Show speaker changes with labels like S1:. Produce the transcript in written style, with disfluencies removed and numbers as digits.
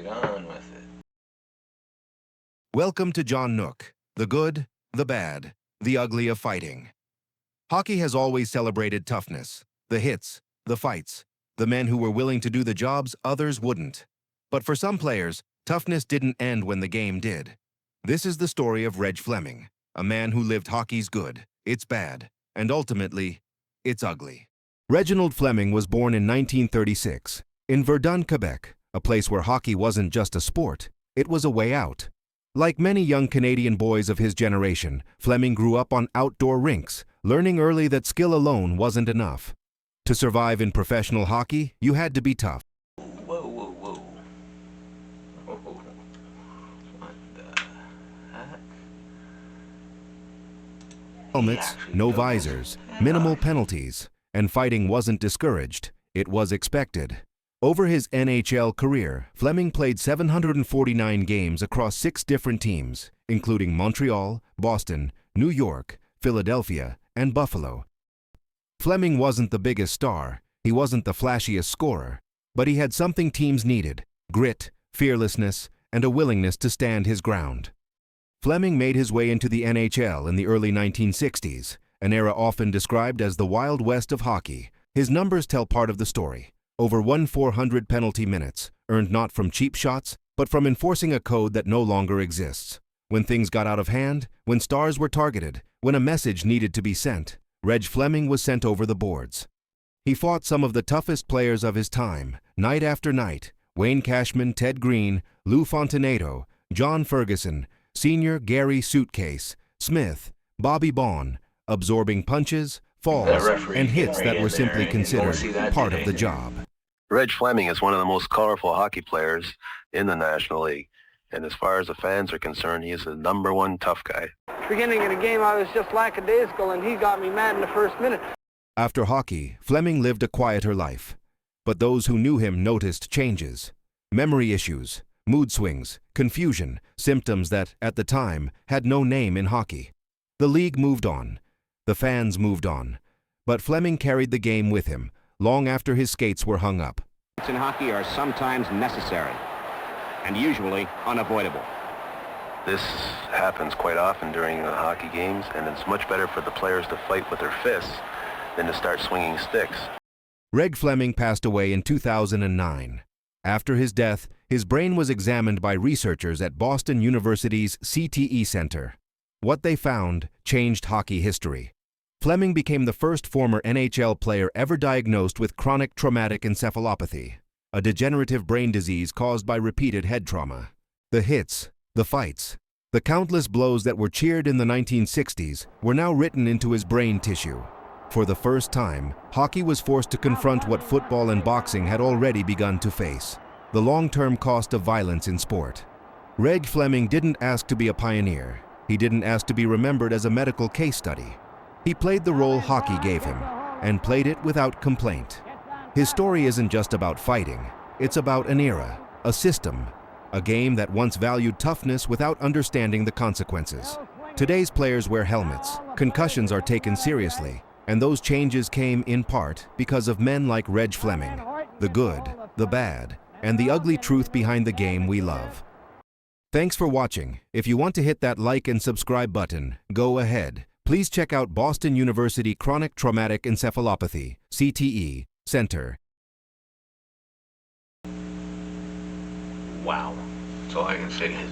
S1: get on with it.
S2: Welcome to John Nook, the good, the bad, the ugly of fighting. Hockey has always celebrated toughness, the hits, the fights, the men who were willing to do the jobs others wouldn't. But for some players, toughness didn't end when the game did. This is the story of Reg Fleming, a man who lived hockey's good, its bad, and ultimately, its ugly. Reginald Fleming was born in 1936 in Verdun, Quebec, a place where hockey wasn't just a sport, it was a way out. Like many young Canadian boys of his generation, Fleming grew up on outdoor rinks, learning early that skill alone wasn't enough. To survive in professional hockey, you had to be tough.
S1: Whoa, whoa, whoa. Oh, what the heck?
S2: Helmets, no visors, minimal penalties, and fighting wasn't discouraged, it was expected. Over his NHL career, Fleming played 749 games across 6 different teams, including Montreal, Boston, New York, Philadelphia, and Buffalo. Fleming wasn't the biggest star, he wasn't the flashiest scorer, but he had something teams needed: grit, fearlessness, and a willingness to stand his ground. Fleming made his way into the NHL in the early 1960s, an era often described as the Wild West of hockey. His numbers tell part of the story. Over 1,400 penalty minutes, earned not from cheap shots, but from enforcing a code that no longer exists. When things got out of hand, when stars were targeted, when a message needed to be sent, Reg Fleming was sent over the boards. He fought some of the toughest players of his time, night after night: Wayne Cashman, Ted Green, Lou Fontinato, John Ferguson, Senior Gary Suitcase, Smith, Bobby Baughan, absorbing punches, falls, and hits that were simply considered part of the job.
S3: Reg Fleming is one of the most colorful hockey players in the National League, and as far as the fans are concerned, he is the #1 tough guy.
S4: Beginning of the game, I was just lackadaisical, and he got me mad in the first minute.
S2: After hockey, Fleming lived a quieter life, but those who knew him noticed changes: memory issues, mood swings, confusion, symptoms that, at the time, had no name in hockey. The league moved on. The fans moved on. But Fleming carried the game with him, long after his skates were hung up.
S5: In hockey are sometimes necessary, and usually unavoidable.
S3: This happens quite often during the hockey games, and it's much better for the players to fight with their fists than to start swinging sticks.
S2: Reg Fleming passed away in 2009. After his death, his brain was examined by researchers at Boston University's CTE Center. What they found changed hockey history. Fleming became the first former NHL player ever diagnosed with chronic traumatic encephalopathy, a degenerative brain disease caused by repeated head trauma. The hits, the fights, the countless blows that were cheered in the 1960s were now written into his brain tissue. For the first time, hockey was forced to confront what football and boxing had already begun to face: the long-term cost of violence in sport. Reg Fleming didn't ask to be a pioneer. He didn't ask to be remembered as a medical case study. He played the role hockey gave him, and played it without complaint. His story isn't just about fighting, it's about an era, a system, a game that once valued toughness without understanding the consequences. Today's players wear helmets, concussions are taken seriously, and those changes came in part because of men like Reg Fleming, the good, the bad, and the ugly truth behind the game we love. Thanks for watching. If you want to hit that like and subscribe button, go ahead. Please check out Boston University Chronic Traumatic Encephalopathy, CTE, Center.
S1: Wow. That's all I can say is